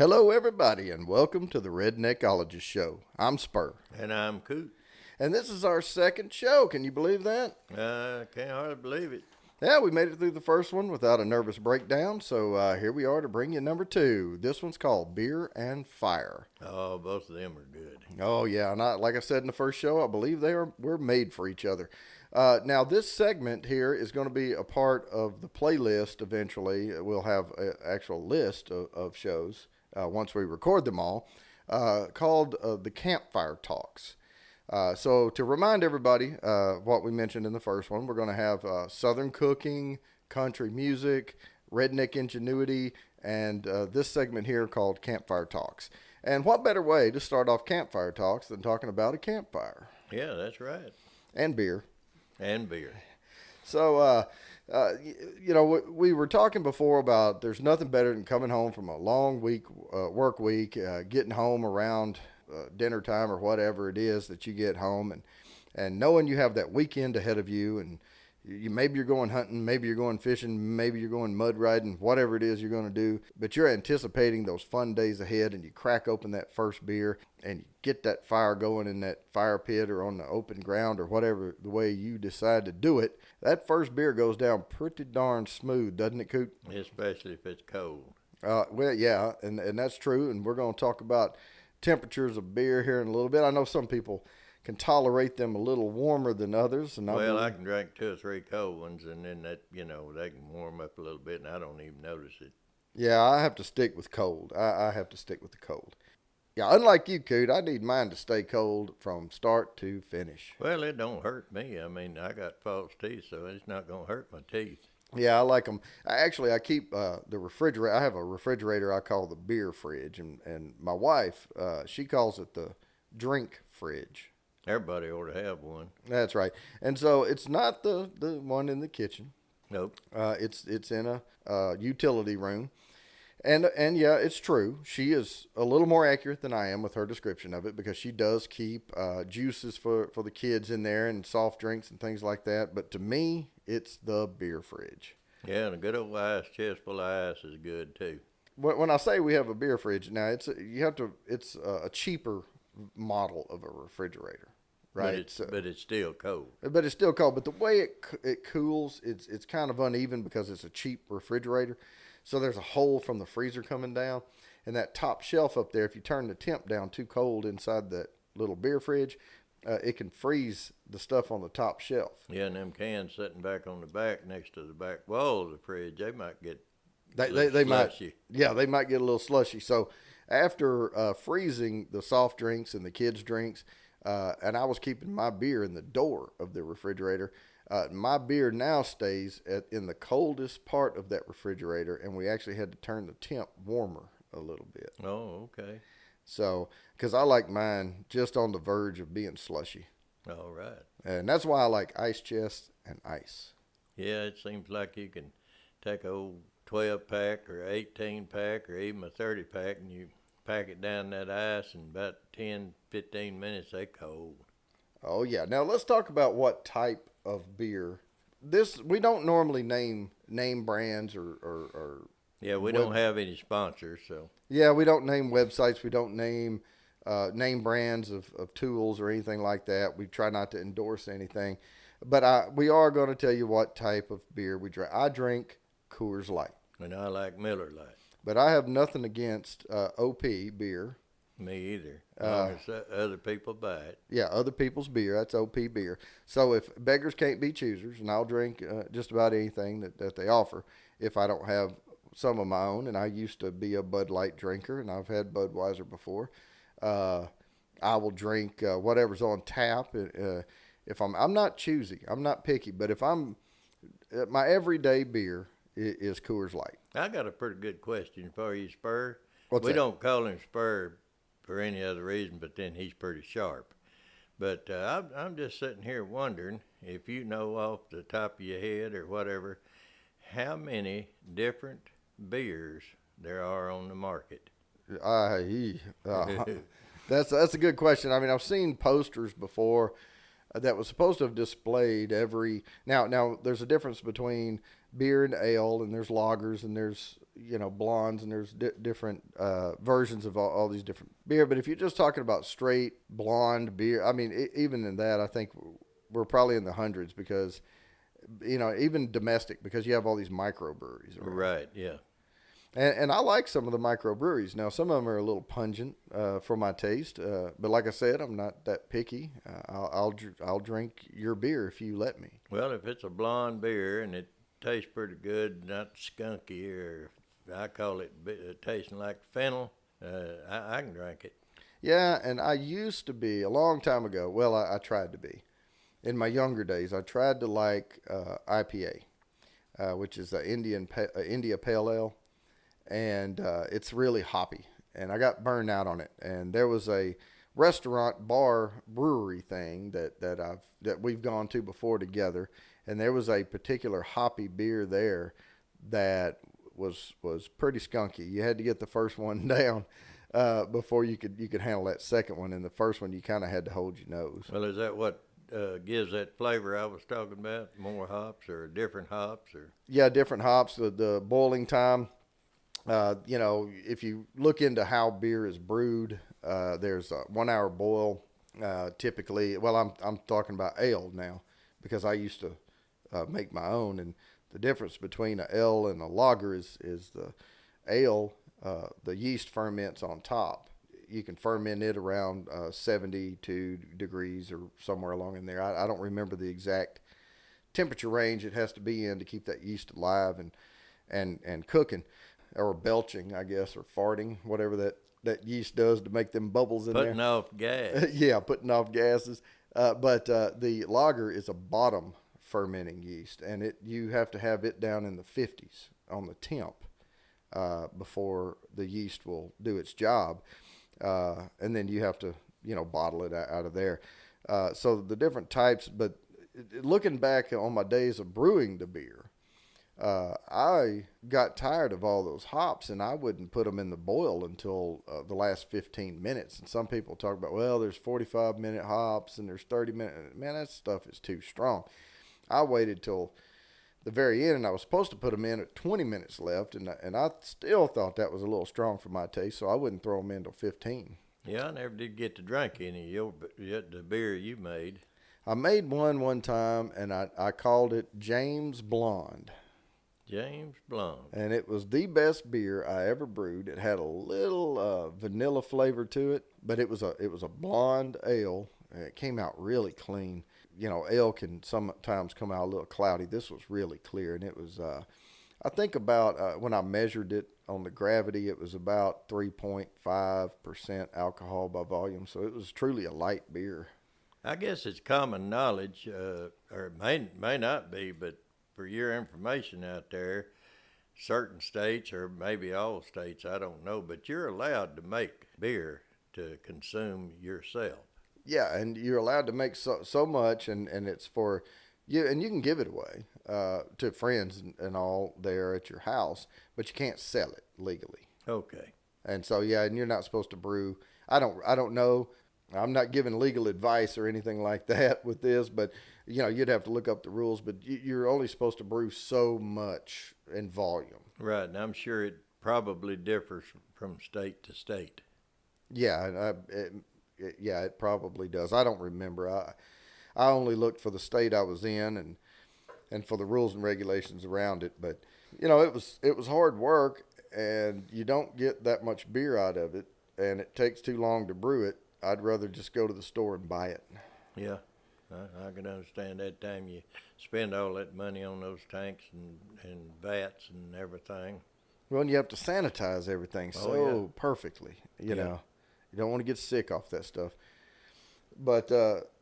Hello, everybody, and welcome to the Redneckologist show. I'm Spur. And I'm Coot. And this is our second show. Can you believe that? Can't hardly believe it. Yeah, we made it through the first one without a nervous breakdown, so here we are to bring you number 2. This one's called Beer and Fire. Oh, both of them are good. Oh, yeah, and like I said in the first show, I believe we're made for each other. Now, this segment here is going to be a part of the playlist eventually. We'll have an actual list of shows once we record them all, called the Campfire Talks. So to remind everybody what we mentioned in the first one, we're going to have Southern cooking, country music, redneck ingenuity, and this segment here called Campfire Talks. And what better way to start off Campfire Talks than talking about a campfire? Yeah, that's right. And beer. And beer. So, we were talking before about there's nothing better than coming home from a long work week, getting home around dinner time or whatever it is that you get home, and knowing you have that weekend ahead of you, and maybe you're going hunting, maybe you're going fishing, maybe you're going mud riding, whatever it is you're going to do, but you're anticipating those fun days ahead, and you crack open that first beer and you get that fire going in that fire pit or on the open ground or whatever the way you decide to do it. That first beer goes down pretty darn smooth, doesn't it, Coot? Especially if it's cold. Well, yeah, and that's true, and we're going to talk about temperatures of beer here in a little bit. I know some people can tolerate them a little warmer than others. And I can drink 2 or 3 cold ones, and then that, they can warm up a little bit, and I don't even notice it. Yeah, I have to stick with cold. I have to stick with the cold. Yeah, unlike you, Coot, I need mine to stay cold from start to finish. Well, it don't hurt me. I mean, I got false teeth, so it's not going to hurt my teeth. Yeah, I like them. I keep the refrigerator. I have a refrigerator I call the beer fridge, and my wife, she calls it the drink fridge. Everybody ought to have one. That's right. And so it's not the one in the kitchen. Nope. It's in a utility room. And yeah, it's true. She is a little more accurate than I am with her description of it because she does keep juices for the kids in there and soft drinks and things like that. But to me, it's the beer fridge. Yeah, and a good old ice chest full of ice is good too. When I say we have a beer fridge, now it's a cheaper model of a refrigerator, right? But it's still cold. But it's still cold. But the way it cools, it's kind of uneven because it's a cheap refrigerator. So there's a hole from the freezer coming down, and that top shelf up there, if you turn the temp down too cold inside that little beer fridge, it can freeze the stuff on the top shelf. Yeah, and them cans sitting back on the back next to the back wall of the fridge, they might get they might, slushy. Yeah, they might get a little slushy. So after freezing the soft drinks and the kids' drinks, and I was keeping my beer in the door of the refrigerator, my beer now stays in the coldest part of that refrigerator, and we actually had to turn the temp warmer a little bit. Oh, okay. So, because I like mine just on the verge of being slushy. All right. And that's why I like ice chest and ice. Yeah, it seems like you can take a old 12-pack or 18-pack or even a 30-pack, and you pack it down that ice in about 10, 15 minutes, they cold. Oh, yeah. Now, let's talk about what type of beer. We don't normally name brands or yeah, we don't have any sponsors, so. Yeah, we don't name websites. We don't name brands of tools or anything like that. We try not to endorse anything. But we are going to tell you what type of beer we drink. I drink Coors Light. And I like Miller Lite. But I have nothing against OP beer. Me either. As long as other people buy it. Yeah, other people's beer. That's OP beer. So if beggars can't be choosers, and I'll drink just about anything that they offer if I don't have some of my own. And I used to be a Bud Light drinker, and I've had Budweiser before. I will drink whatever's on tap. If I'm not choosy, I'm not picky, but if my everyday beer is Coors Light. I got a pretty good question for you, Spur. What's we that? Don't call him Spur for any other reason, but then he's pretty sharp. But I'm just sitting here wondering if you know off the top of your head or whatever, how many different beers there are on the market. That's a good question. I mean, I've seen posters before that was supposed to have displayed every. Now there's a difference between beer and ale, and there's lagers, and there's blondes, and there's different versions of all these different beer. But if you're just talking about straight blonde beer, I mean, even in that, I think we're probably in the hundreds because even domestic, because you have all these microbreweries around. Right. Yeah. And I like some of the microbreweries. Now, some of them are a little pungent for my taste, but like I said, I'm not that picky. I'll drink your beer if you let me. Well, if it's a blonde beer and it tastes pretty good, not skunky, or I call it tasting like fennel, I can drink it. Yeah, and I used to be a long time ago. Well, I tried to be. In my younger days, I tried to like IPA, which is the India Pale Ale. And it's really hoppy, and I got burned out on it. And there was a restaurant bar brewery thing that we've gone to before together, and there was a particular hoppy beer there that was pretty skunky. You had to get the first one down before you could handle that second one, and the first one you kind of had to hold your nose. Well, is that what gives that flavor I was talking about? More hops or different hops? Or Yeah, different hops, the boiling time. If you look into how beer is brewed, there's a 1 hour boil, typically. Well, I'm talking about ale now because I used to make my own, and the difference between an ale and a lager is the ale, the yeast ferments on top. You can ferment it around 72 degrees or somewhere along in there. I don't remember the exact temperature range it has to be in to keep that yeast alive and cooking. Or belching, I guess, or farting, whatever that yeast does to make them bubbles in there. Putting off gas. Yeah, putting off gases. But the lager is a bottom fermenting yeast, and you have to have it down in the 50s on the temp before the yeast will do its job. And then you have to, bottle it out of there. So the different types, but looking back on my days of brewing the beer, I got tired of all those hops, and I wouldn't put them in the boil until the last 15 minutes. And some people talk about, well, there's 45-minute hops and there's 30-minute. Man, that stuff is too strong. I waited till the very end, and I was supposed to put them in at 20 minutes left, and I still thought that was a little strong for my taste, so I wouldn't throw them in till 15. Yeah, I never did get to drink any of the beer you made. I made one time, and I called it James Blonde. James Blonde. And it was the best beer I ever brewed. It had a little vanilla flavor to it, but it was a blonde ale. And it came out really clean. Ale can sometimes come out a little cloudy. This was really clear, and it was. I think about when I measured it on the gravity, it was about 3.5% alcohol by volume. So it was truly a light beer. I guess it's common knowledge, or it may not be, but for your information out there, certain states, or maybe all states, I don't know, but you're allowed to make beer to consume yourself. Yeah, and you're allowed to make so much, and it's for you, and you can give it away to friends and all there at your house, but you can't sell it legally. Okay. And so, yeah, and you're not supposed to brew. I don't know. I'm not giving legal advice or anything like that with this, but you'd have to look up the rules. But you're only supposed to brew so much in volume. Right, and I'm sure it probably differs from state to state. Yeah, it probably does. I don't remember. I only looked for the state I was in and for the rules and regulations around it. But it was hard work, and you don't get that much beer out of it, and it takes too long to brew it. I'd rather just go to the store and buy it. Yeah, I can understand that time you spend all that money on those tanks and vats and everything. Well, and you have to sanitize everything perfectly, you know. You don't want to get sick off that stuff. But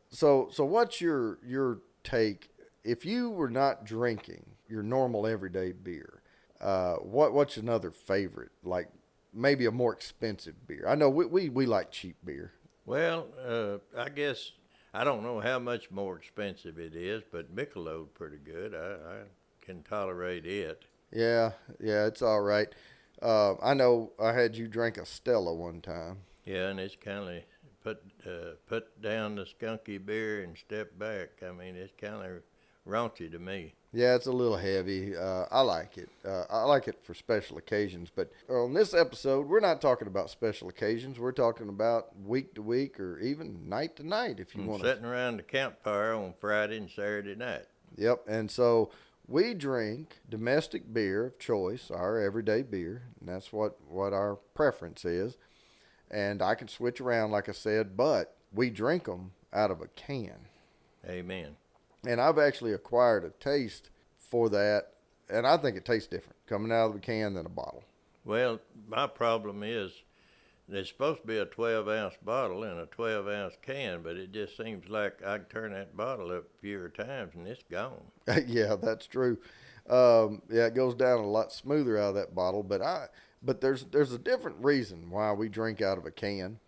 so what's your take if you were not drinking your normal everyday beer? What's another favorite, like maybe a more expensive beer? I know we like cheap beer. Well, I guess I don't know how much more expensive it is, but Michelob pretty good. I can tolerate it. Yeah, it's all right. I know I had you drink a Stella one time. Yeah, and it's kind of put down the skunky beer and step back. I mean, it's kind of raunchy to me. Yeah, it's a little heavy. I like it. I like it for special occasions. But on this episode, we're not talking about special occasions. We're talking about week to week or even night to night, if you want to. Sitting around the campfire on Friday and Saturday night. Yep. And so we drink domestic beer of choice, our everyday beer. And that's what our preference is. And I can switch around, like I said, but we drink them out of a can. Amen. And I've actually acquired a taste for that, and I think it tastes different coming out of a can than a bottle. Well, my problem is there's supposed to be a 12-ounce bottle in a 12-ounce can, but it just seems like I can turn that bottle up fewer times and it's gone. Yeah, that's true. Yeah, it goes down a lot smoother out of that bottle, but there's a different reason why we drink out of a can.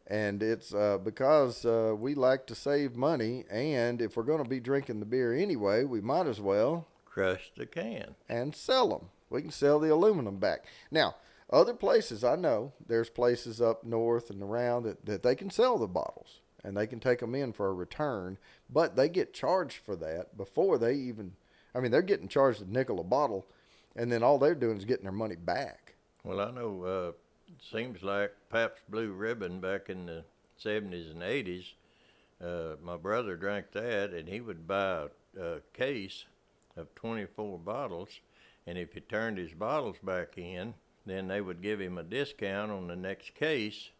And it's because we like to save money, and if we're going to be drinking the beer anyway, we might as well crush the can and sell them. We can sell the aluminum back. Now, other places, I know, there's places up north and around that they can sell the bottles, and they can take them in for a return, but they get charged for that before they even, they're getting charged a nickel a bottle, and then all they're doing is getting their money back. Well, I know it seems like Pabst Blue Ribbon back in the 70s and 80s, my brother drank that, and he would buy a case of 24 bottles, and if he turned his bottles back in, then they would give him a discount on the next case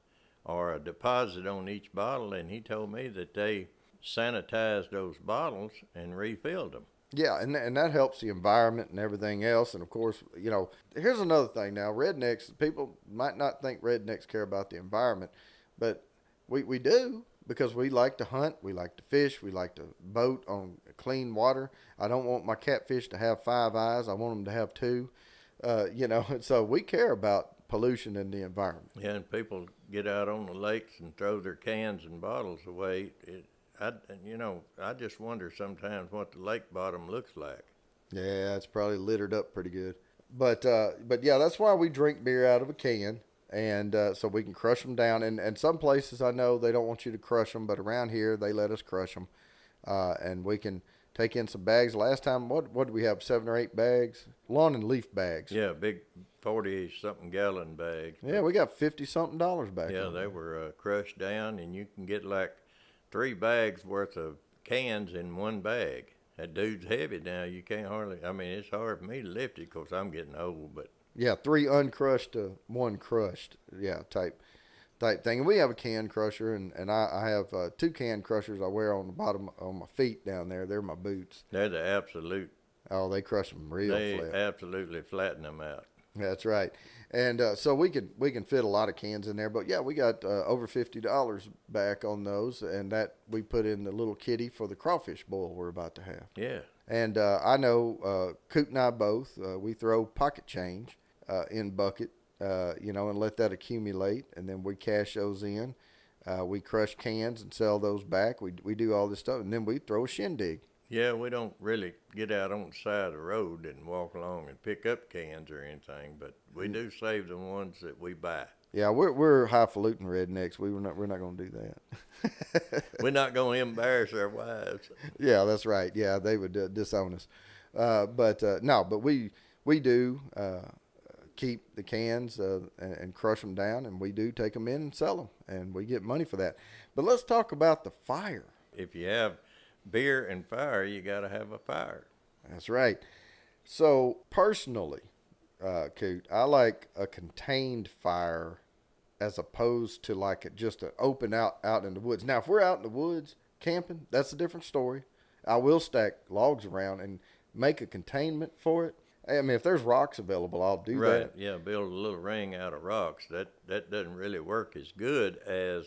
or a deposit on each bottle, and he told me that they sanitized those bottles and refilled them. Yeah, and that helps the environment and everything else. And, of course, here's another thing now. Rednecks, people might not think rednecks care about the environment, but we do, because we like to hunt, we like to fish, we like to boat on clean water. I don't want my catfish to have 5 eyes. I want them to have 2, so we care about pollution in the environment. Yeah, and people get out on the lakes and throw their cans and bottles away. I just wonder sometimes what the lake bottom looks like. Yeah, it's probably littered up pretty good. But yeah, that's why we drink beer out of a can, and so we can crush them down. And some places I know they don't want you to crush them, but around here they let us crush them, and we can take in some bags. Last time, what did we have? 7 or 8 bags, lawn and leaf bags. Yeah, big 40-something gallon bags. Yeah, we got $50-something back. Yeah, they were crushed down, and you can get like 3 bags worth of cans in one bag. That dude's heavy now. You can't hardly, it's hard for me to lift it because I'm getting old, but. Yeah, 3 uncrushed to 1 crushed, type thing. And we have a can crusher, and I have 2 can crushers I wear on the bottom on my feet down there. They're my boots. They're the absolute. Oh, they crush them real flat. They absolutely flatten them out. That's right. And so we can fit a lot of cans in there. But, yeah, we got over $50 back on those, and that we put in the little kitty for the crawfish boil we're about to have. Yeah. And I know Coot and I both, we throw pocket change in bucket, and let that accumulate, and then we cash those in. We crush cans and sell those back. We do all this stuff, and then we throw a shindig. Yeah, we don't really get out on the side of the road and walk along and pick up cans or anything, but we do save the ones that we buy. Yeah, we're highfalutin rednecks. We're not going to do that. We're not going to embarrass our wives. Yeah, that's right. Yeah, they would disown us. But we do keep the cans and crush them down, and we do take them in and sell them, and we get money for that. But let's talk about the fire. If you have beer and fire, you got to have a fire. That's right. So personally, Coot, I like a contained fire as opposed to like just an open out in the woods. Now, if we're out in the woods camping, that's a different story. I will stack logs around and make a containment for it. If there's rocks available, I'll do that. Right, yeah, build a little ring out of rocks. That doesn't really work as good as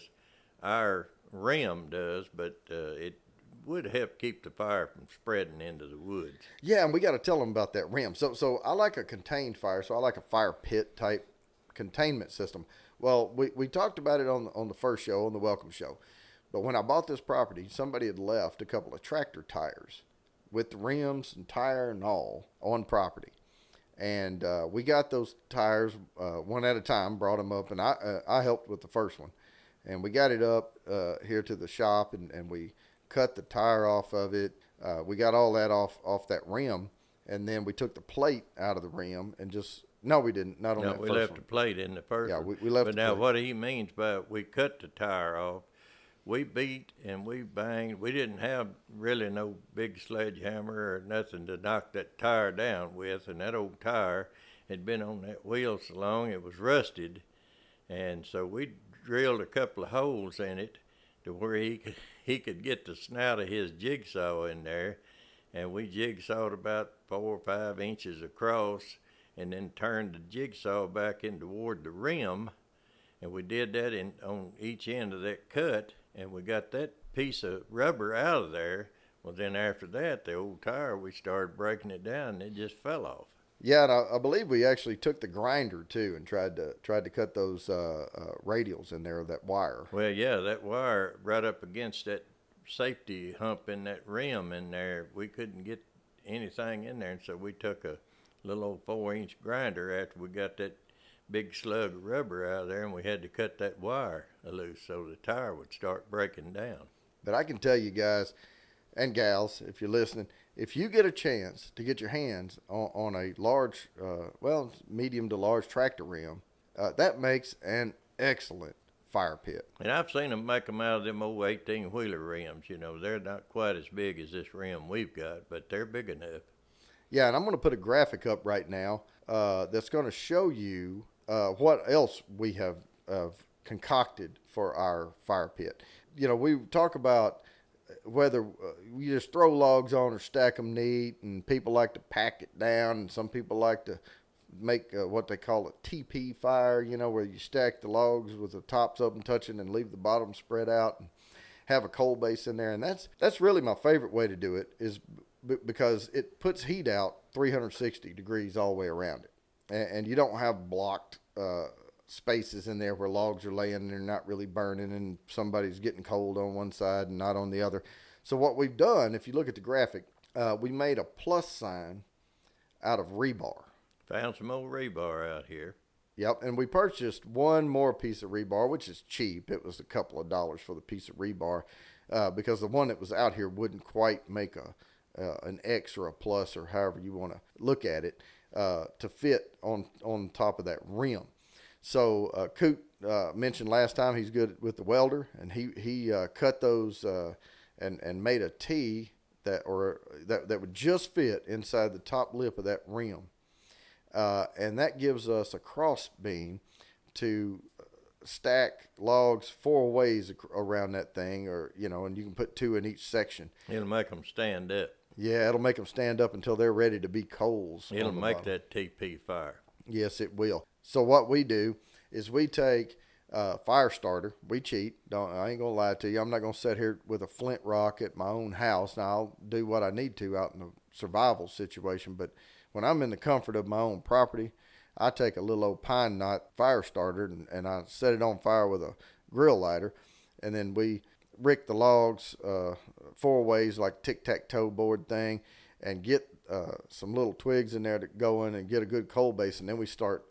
our rim does, but it would help keep the fire from spreading into the woods. Yeah, and we got to tell them about that rim. So I like a contained fire, so I like a fire pit type containment system. Well, we talked about it on the first show, on the welcome show. But when I bought this property, somebody had left a couple of tractor tires with the rims and tire and all on property. And we got those tires one at a time, brought them up, and I helped with the first one. And we got it up here to the shop, and we cut the tire off of it. We got all that off that rim, and then we took the plate out of the rim and just no, we didn't. Not on No, that we first left one. the plate in the first Yeah, one. we left But the now plate. what he means by we cut the tire off, we beat and we banged. We didn't have really no big sledgehammer or nothing to knock that tire down with, and that old tire had been on that wheel so long it was rusted, and so we drilled a couple of holes in it to where he could get the snout of his jigsaw in there, and we jigsawed about 4 or 5 inches across, and then turned the jigsaw back in toward the rim, and we did that on each end of that cut, and we got that piece of rubber out of there. Well, then after that, the old tire, we started breaking it down, and it just fell off. Yeah, and I believe we actually took the grinder too and tried to cut those radials in there, that wire. Well, yeah, that wire right up against that safety hump in that rim in there, we couldn't get anything in there, and so we took a little old 4-inch grinder after we got that big slug of rubber out of there, and we had to cut that wire loose so the tire would start breaking down. But I can tell you guys and gals, if you're listening, if you get a chance to get your hands on a large, medium to large tractor rim, that makes an excellent fire pit. And I've seen them make them out of them old 18-wheeler rims. You know, they're not quite as big as this rim we've got, but they're big enough. Yeah, and I'm going to put a graphic up right now that's going to show you what else we have concocted for our fire pit. You know, we talk about whether you just throw logs on or stack them neat, and people like to pack it down, and some people like to make what they call a Teepee Fire, you know, where you stack the logs with the tops open touching and leave the bottom spread out and have a coal base in there. And that's really my favorite way to do it, is because it puts heat out 360 degrees all the way around it. And you don't have blocked spaces in there where logs are laying and they're not really burning and somebody's getting cold on one side and not on the other. So what we've done, if you look at the graphic, we made a plus sign out of rebar. Found some old rebar out here. Yep, and we purchased one more piece of rebar, which is cheap. It was a couple of dollars for the piece of rebar because the one that was out here wouldn't quite make an X or a plus, or however you want to look at it, to fit on top of that rim. So Coot mentioned last time he's good with the welder, and he cut those and made a T that would just fit inside the top lip of that rim. And that gives us a cross beam to stack logs 4 ways around that thing, or and you can put 2 in each section. It'll make them stand up. Yeah, it'll make them stand up until they're ready to be coals. It'll make that Teepee Fire. Yes, it will. So what we do is we take fire starter. We cheat. I ain't gonna lie to you. I'm not gonna sit here with a flint rock at my own house. Now I'll do what I need to out in a survival situation, but when I'm in the comfort of my own property, I take a little old pine knot fire starter and I set it on fire with a grill lighter, and then we rick the logs 4 ways like tic-tac-toe board thing, and get some little twigs in there to go in and get a good coal base, and then we start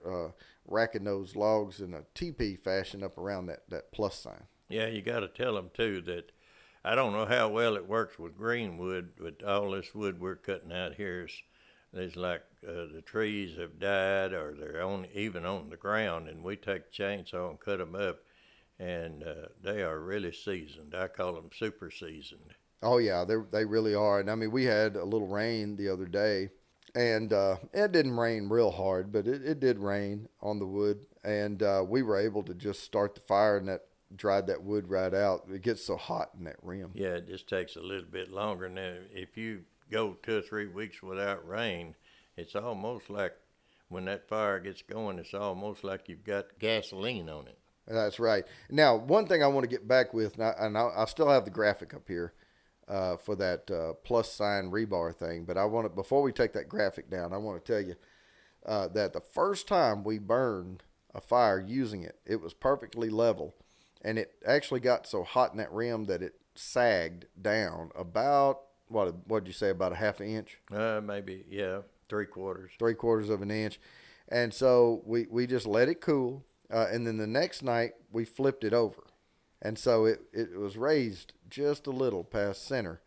racking those logs in a teepee fashion up around that plus sign. Yeah, you got to tell them too that I don't know how well it works with green wood, but all this wood we're cutting out here is like the trees have died, or they're even on the ground, and we take a chainsaw and cut them up, and they are really seasoned. I call them super seasoned. Oh yeah, they really are. And I mean, we had a little rain the other day, and it didn't rain real hard, but it did rain on the wood, and we were able to just start the fire, and that dried that wood right out. It gets so hot in that rim. Yeah, it just takes a little bit longer. And if you go 2 or 3 weeks without rain, it's almost like when that fire gets going, it's almost like you've got gasoline on it. That's right. Now, one thing I want to get back with, and I still have the graphic up here for that plus sign rebar thing, but before we take that graphic down, I want to tell you that the first time we burned a fire using it, it was perfectly level, and it actually got so hot in that rim that it sagged down about, what'd you say, about a half an inch? Maybe, yeah, 3/4. 3/4 of an inch. And so we just let it cool. And then the next night we flipped it over. And so it was raised just a little past center.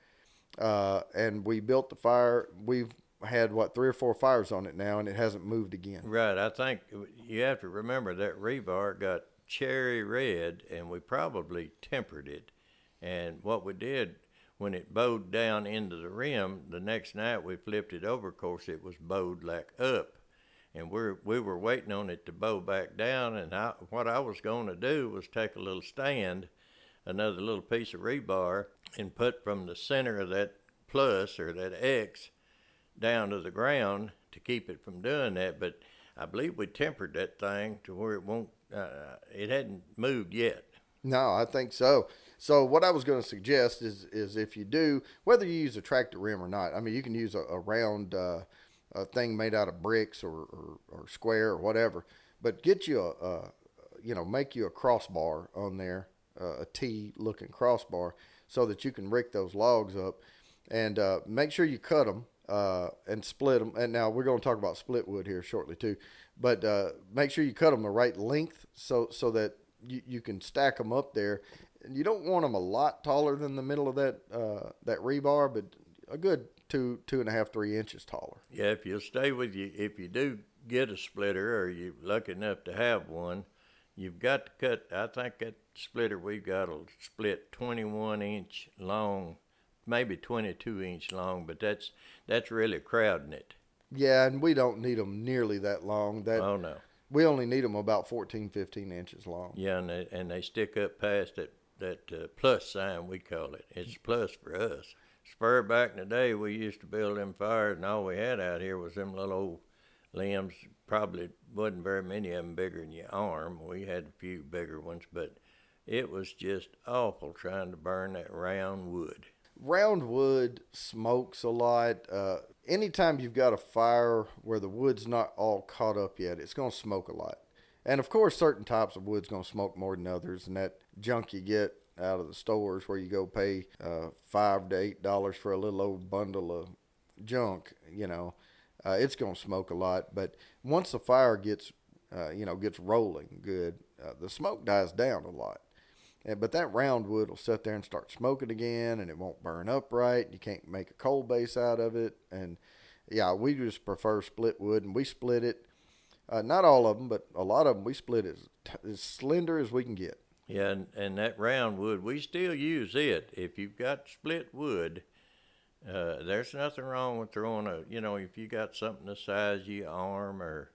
And we built the fire. We've had, 3 or 4 fires on it now, and it hasn't moved again. Right. I think you have to remember that rebar got cherry red, and we probably tempered it. And what we did when it bowed down into the rim, the next night we flipped it over. Of course, it was bowed like up, and we were waiting on it to bow back down. And what I was going to do was take a little stand, another little piece of rebar, and put from the center of that plus or that X down to the ground to keep it from doing that. But I believe we tempered that thing to where it won't. It hadn't moved yet. No, I think so. So what I was going to suggest is if you do, whether you use a tractor rim or not, I mean, you can use a round a thing made out of bricks or square or whatever, but get you make you a crossbar on there, a T-looking crossbar, so that you can rick those logs up, and make sure you cut them and split them. And now we're going to talk about split wood here shortly too, but make sure you cut them the right length so that you can stack them up there. And you don't want them a lot taller than the middle of that rebar, but a good 2.5, 3 inches taller. Yeah, if you'll stay with you, if you do get a splitter or you're lucky enough to have one, you've got to cut. I think that splitter we've got will split 21-inch long, maybe 22-inch long, but that's really crowding it. Yeah, and we don't need them nearly that long. Oh no. We only need them about 14, 15 inches long. Yeah, and they stick up past that plus sign, we call it. It's plus for us. Spur back in the day, we used to build them fires, and all we had out here was them little old limbs. Probably wasn't very many of them bigger than your arm. We had a few bigger ones, but it was just awful trying to burn that round wood. Round wood smokes a lot. Anytime you've got a fire where the wood's not all caught up yet, it's going to smoke a lot. And of course, certain types of wood's going to smoke more than others, and that junk you get out of the stores where you go pay $5 to $8 for a little old bundle of junk, it's going to smoke a lot. But once the fire gets rolling good, the smoke dies down a lot. But that round wood will sit there and start smoking again, and it won't burn up right. You can't make a coal base out of it. And yeah, we just prefer split wood, and we split it. Not all of them, but a lot of them we split as slender as we can get. Yeah, and that round wood, we still use it. If you've got split wood, there's nothing wrong with throwing if you got something the size of your arm or,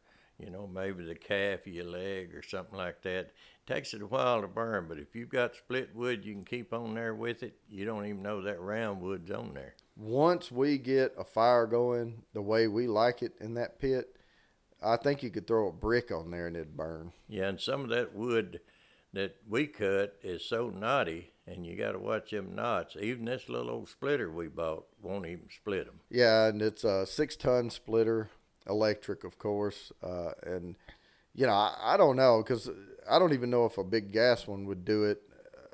maybe the calf of your leg or something like that. It takes it a while to burn, but if you've got split wood, you can keep on there with it. You don't even know that round wood's on there. Once we get a fire going the way we like it in that pit, I think you could throw a brick on there and it'd burn. Yeah, and some of that wood that we cut is so knotty, and you got to watch them knots. Even this little old splitter we bought won't even split them. Yeah, and it's a 6-ton splitter, electric, of course. And, I don't know, because I don't even know if a big gas one would do it.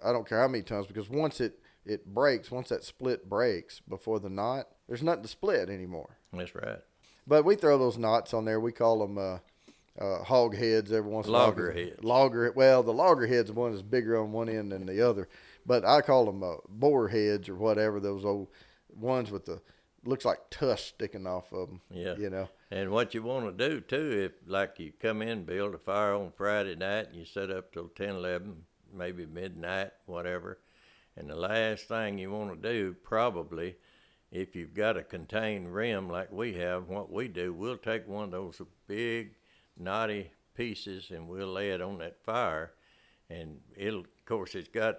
I don't care how many tons, because once it breaks, once that split breaks before the knot, there's nothing to split anymore. That's right. But we throw those knots on there. We call them hog heads every once in a while. Loggerheads. Well, the loggerhead's one is bigger on one end than the other. But I call them boar heads or whatever, those old ones with the, looks like tusk sticking off of them. Yeah. And what you want to do, too, if like you come in, build a fire on Friday night, and you set up till 10, 11, maybe midnight, whatever. And the last thing you want to do, probably, if you've got a contained rim like we have, what we do, we'll take one of those big knotty pieces and we'll lay it on that fire, and of course it's got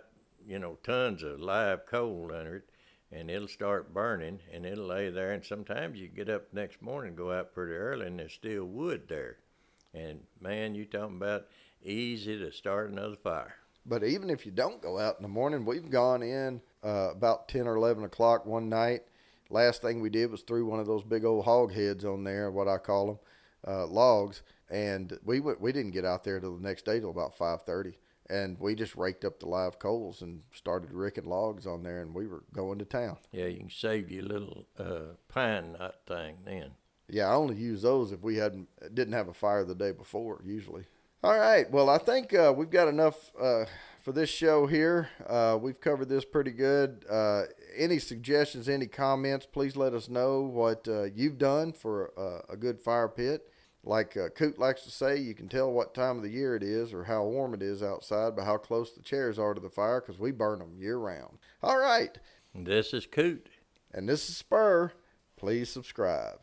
tons of live coal under it, and it'll start burning, and it'll lay there, and sometimes you get up the next morning and go out pretty early and there's still wood there, and man, you talking about easy to start another fire. But even if you don't go out in the morning, we've gone in about 10 or 11 o'clock one night. Last thing we did was threw one of those big old hog heads on there, what I call them, logs, and we didn't get out there till the next day till about 5:30, and we just raked up the live coals and started ricking logs on there, and we were going to town. Yeah, you can save your little pine knot thing then. Yeah, I only use those if we didn't have a fire the day before, usually. All right. Well, I think we've got enough for this show here. We've covered this pretty good. Any suggestions, any comments, please let us know what you've done for a good fire pit. Like Coot likes to say, you can tell what time of the year it is or how warm it is outside by how close the chairs are to the fire, because we burn them year round. All right. This is Coot. And this is Spur. Please subscribe.